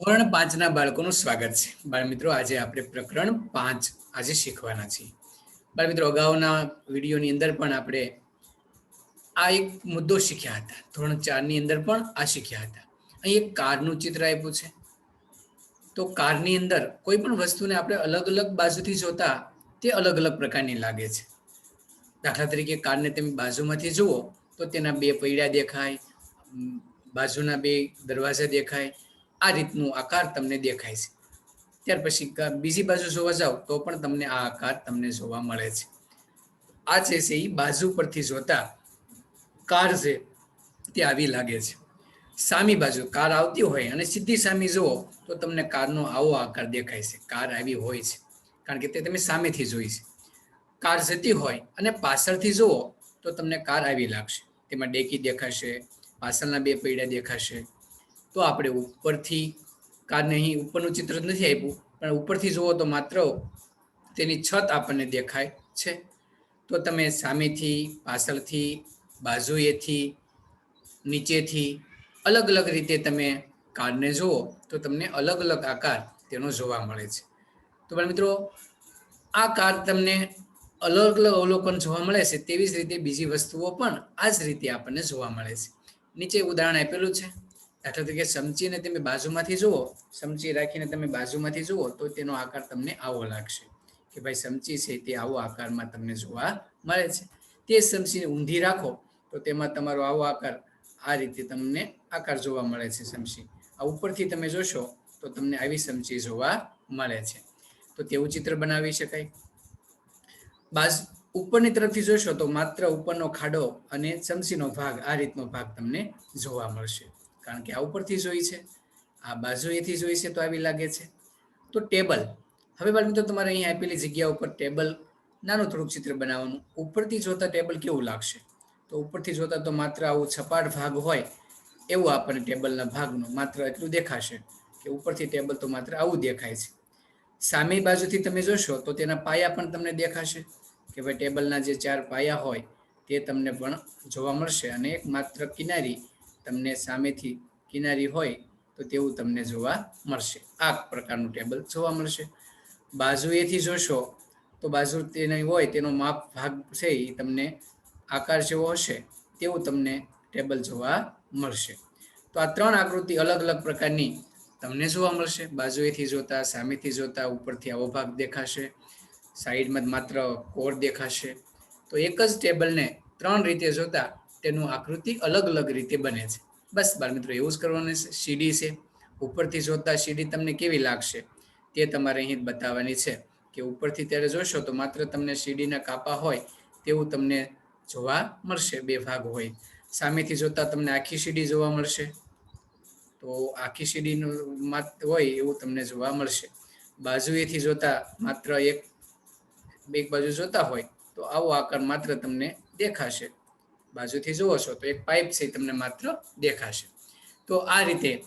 ધોરણ 5ના બાળકોનું સ્વાગત છે. બાળમિત્રો, આજે આપણે પ્રકરણ 5 આજે શીખવાના છીએ. બાળમિત્રો, અગાઉના વિડીયોની અંદર પણ આપણે આ એક મુદ્દો શીખ્યા હતા. ધોરણ 4ની અંદર પણ આ શીખ્યા હતા. અહીં એક કારનું ચિત્ર આપ્યું છે. તો કારની અંદર કોઈ પણ વસ્તુને આપણે અલગ અલગ બાજુથી જોતા તે અલગ અલગ પ્રકારની લાગે છે. દાખલા તરીકે કારને તમે બાજુમાંથી જુઓ તો તેના બે પૈડા દેખાય, બાજુના બે દરવાજા દેખાય. આ રીતનું આકાર તમને દેખાય છે. ત્યાર પછી બીજી બાજુ જોવા જાવ તો પણ તમને આ આકાર તમને જોવા મળે છે. આ છે એ બાજુ પરથી જોતા કાર છે તે આવી લાગે છે. સામી બાજુ કાર આવતી હોય અને સીધી સામી જુઓ તો તમને કારનો આવો આકાર દેખાય છે. કાર આવી હોય છે કારણ કે તે તમે સામેથી જોઈ છે. કાર જતી હોય અને પાછળથી જુઓ તો તમને કાર આવી લાગશે. તેમાં ડેકી દેખાશે, પાછળના બે પૈડા દેખાશે. તો આપણે ઉપરથી કારને અહીં ઉપરનું ચિત્ર નથી આપ્યું, પણ ઉપરથી જુઓ તો માત્ર તેની છત આપણને દેખાય છે. તો તમે સામેથી, પાછળથી, બાજુએથી, નીચેથી અલગ અલગ રીતે તમે કારને જુઓ તો તમને અલગ અલગ આકાર તેનો જોવા મળે છે. તો મિત્રો, આ કાર તમને અલગ અલગ અવલોકન જોવા મળે છે. તેવી જ રીતે બીજી વસ્તુઓ પણ આ જ રીતે આપણને જોવા મળે છે. નીચે ઉદાહરણ આપેલું છે. દાખલા તરીકે સમચીને તમે બાજુમાંથી જુઓ, સમચી રાખીને તમે બાજુમાંથી જુઓ તો તેનો આકાર તમને આવો લાગશે કે ભાઈ સમચી છે તે આવો આકારમાં તમને જોવા મળે છે. તે સમચીને ઊંધી રાખો તો તેમાં તમારો આવો આકાર આ રીતે તમને આકાર જોવા મળે છે. સમચી આ ઉપરથી તમે જોશો તો તમને આવી સમચી જોવા મળે છે. તો તેવું ચિત્ર બનાવી શકાય. ઉપરની તરફથી જોશો તો માત્ર ઉપરનો ખાડો અને ચમચીનો ભાગ, આ રીતનો ભાગ તમને જોવા મળશે કારણ કે આ ઉપરથી જોઈ છે. આ બાજુએથી જોઈ છે તો આવી લાગે છે. તો ટેબલ, હવે બાળમિત્રો તમારે અહીં આપેલી જગ્યા ઉપર ટેબલ નાનું થોડુંક ચિત્ર બનાવવાનું. ઉપરથી જોતા ટેબલ કેવું લાગશે? તો ઉપરથી જોતા તો માત્ર આવું છપાટ ભાગ હોય એવું આપણને ટેબલના ભાગનું માત્ર એટલું દેખાશે કે ઉપરથી ટેબલ તો માત્ર આવું દેખાય છે. સામી બાજુથી તમે જોશો તો તેના પાયા પણ તમને દેખાશે કે ભાઈ ટેબલના જે 4 પાયા હોય તે તમને પણ જોવા મળશે અને એક માત્ર કિનારી તમને સામેથી કિનારી હોય તો તેવું તમને જોવા મળશે. આ પ્રકારનું ટેબલ જોવા મળશે. બાજુએથી જોશો તો બાજુ તેની હોય તેનો માપ ભાગ છે એ તમને આકાર જેવો હશે તેવું તમને ટેબલ જોવા મળશે. તો આ 3 આકૃતિ અલગ અલગ પ્રકારની તમને જોવા મળશે. બાજુએથી જોતા, સામેથી જોતા, ઉપરથી આવો ભાગ દેખાશે, સાઈડમાં માત્ર કોર દેખાશે. તો એક જ ટેબલને 3 રીતે જોતા તેનું આકૃતિ અલગ અલગ રીતે બને છે. બસ બાળમિત્રો, એવું જ કરવાનું છે. સીડી છે, ઉપરથી જોતા સીડી તમને કેવી લાગશે તે તમારે અહીં બતાવવાની છે કે ઉપરથી ત્યારે જોશો તો માત્ર તમને સીડીના કાપા હોય તેવું તમને જોવા મળશે. 2 ભાગ હોય. સામેથી જોતા તમને આખી સીડી જોવા મળશે. તો આખી સીડીનું હોય એવું તમને જોવા મળશે. બાજુએથી જોતા માત્ર એક બાજુ જોતા હોય તો આવો આકાર માત્ર તમને દેખાશે. બાજુથી જુઓ છો તો એક પાઇપ છે તમને માત્ર દેખાશે. તો આ રીતે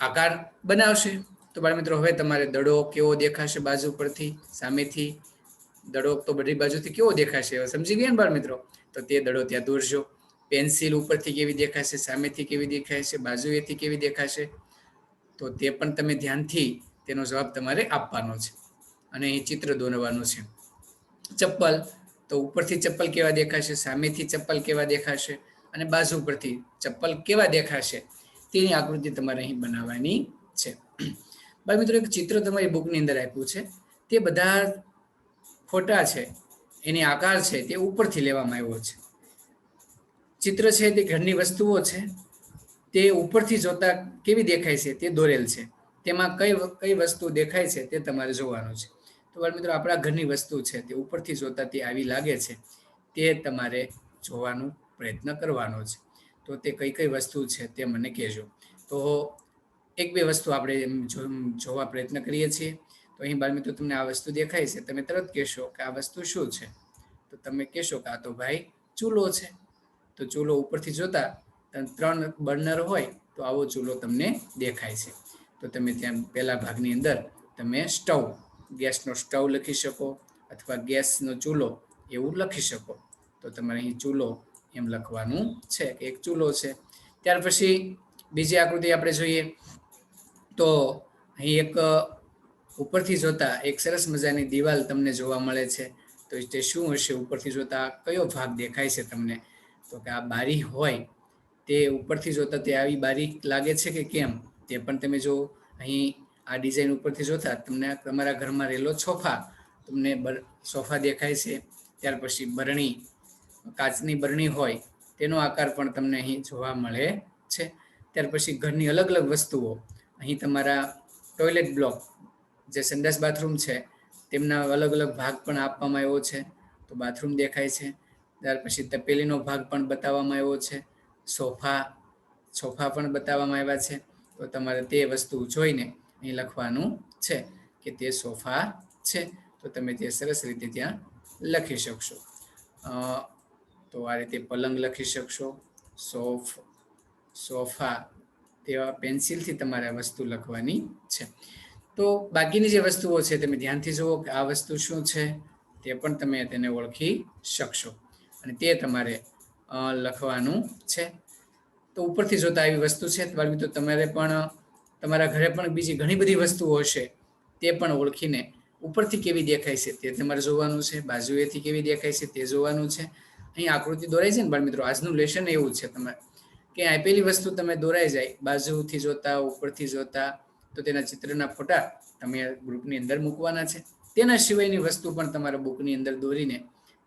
આકાર બનાવશે. તો બાળમિત્રો, હવે તમારે દડો કેવો દેખાશે બાજુ પરથી, સામેથી દડો તો બધી બાજુથી કેવો દેખાશે હવે સમજી ગયા ને બાળમિત્રો? તો તે દડો ત્યાં દોરજો. પેન્સિલ ઉપરથી કેવી દેખાશે, સામેથી કેવી દેખાશે, બાજુએથી કેવી દેખાશે, તો તે પણ તમે ધ્યાનથી તેનો જવાબ તમારે આપવાનો છે અને અહીં ચિત્ર દોરવાનું છે. ચપ્પલ, તો ઉપરથી ચપ્પલ કેવા દેખાશે, સામેથી ચપ્પલ કેવા દેખાશે અને બાજુ પરથી ચપ્પલ કેવા દેખાશે તેની આકૃતિ તમારે અહીં બનાવવાની છે. બાળ મિત્રો, એક ચિત્ર તમારી બુકની અંદર આપ્યું છે. તે બધા ફોટા છે એની આકાર છે તે ઉપરથી લેવામાં આવ્યો છે. ચિત્ર છે તે ઘરની વસ્તુઓ છે તે ઉપરથી જોતા કેવી દેખાય છે તે દોરેલ છે. તેમાં કઈ વસ્તુ દેખાય છે તે તમારે જોવાનું છે. તો બાળ મિત્રો, આપણા ઘરની વસ્તુ છે તે ઉપરથી જોતા તે આવી લાગે છે તે તમારે જોવાનો પ્રયત્ન કરવાનો છે. તો તે કઈ કઈ વસ્તુ છે તે મને કહેજો. તો એક બે વસ્તુ આપણે જોવા પ્રયત્ન કરીએ છીએ. તો અહીં બાળ મિત્રો તમને આ વસ્તુ દેખાય છે, તમે તરત કહેશો કે આ વસ્તુ શું છે? તો તમે કહેશો કે આ તો ભાઈ ચૂલો છે. તો ચૂલો ઉપરથી જોતા 3 બર્નર હોય તો આવો ચૂલો તમને દેખાય છે. તો તમે ત્યાં પહેલા ભાગની અંદર તમે સ્ટવ, ગેસનો સ્ટવ લખી શકો અથવા ગેસનો ચૂલો એવું લખી શકો. તો તમારે અહીં ચૂલો એમ લખવાનું છે કે એક ચૂલો છે. ત્યાર પછી બીજી આકૃતિ આપણે જોઈએ તો અહીં એક ઉપરથી જોતા એક સરસ મજાની દિવાલ તમને જોવા મળે છે. તો તે શું હશે? ઉપરથી જોતા કયો ભાગ દેખાય છે તમને? તો કે આ બારી હોય, તે ઉપરથી જોતા તે આવી બારી લાગે છે કે કેમ, તે પણ તમે જો અહીં આ ડિઝાઇન ઉપરથી જોતા તમને તમારા ઘરમાં રહેલો સોફા, તમને સોફા દેખાય છે. ત્યાર પછી બરણી, કાચની બરણી હોય તેનો આકાર પણ તમને અહીં જોવા મળે છે. ત્યાર પછી ઘરની અલગ અલગ વસ્તુઓ, અહીં તમારા ટોયલેટ બ્લોક, જે સંડાસ બાથરૂમ છે તેમના અલગ અલગ ભાગ પણ આપવામાં આવ્યો છે. તો બાથરૂમ દેખાય છે. ત્યાર પછી તપેલીનો ભાગ પણ બતાવવામાં આવ્યો છે. સોફા પણ બતાવવામાં આવ્યા છે. તો તમારે તે વસ્તુ જોઈને અહીં લખવાનું છે કે તે સોફા છે. તો તમે તે સરસ રીતે ત્યાં લખી શકશો. તો આ રીતે પલંગ લખી શકશો, સોફા, તેવા પેન્સિલથી તમારે આ વસ્તુ લખવાની છે. તો બાકીની જે વસ્તુઓ છે તમે ધ્યાનથી જુઓ કે આ વસ્તુ શું છે, તે પણ તમે તેને ઓળખી શકશો અને તે તમારે લખવાનું છે. તો ઉપરથી જોતા આવી વસ્તુ છે તો તમારે પણ તમારા ઘરે પણ બીજી ઘણી બધી વસ્તુઓ હશે, તે પણ ઓળખીને ઉપરથી કેવી દેખાય છે તે તમારે જોવાનું છે, બાજુએથી કેવી દેખાય છે તે જોવાનું છે. અહીં આકૃતિ દોરાય છે ને બાળ મિત્રો, આજનું લેશન એવું છે તમારે કે આપેલી વસ્તુ તમે દોરાઈ જાય, બાજુથી જોતા, ઉપરથી જોતા, તો તેના ચિત્રના ફોટા તમે ગ્રુપની અંદર મૂકવાના છે. તેના સિવાયની વસ્તુ પણ તમારા બુકની અંદર દોરીને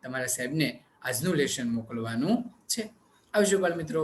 તમારા સાહેબને આજનું લેશન મોકલવાનું છે. આવજો બાળ મિત્રો.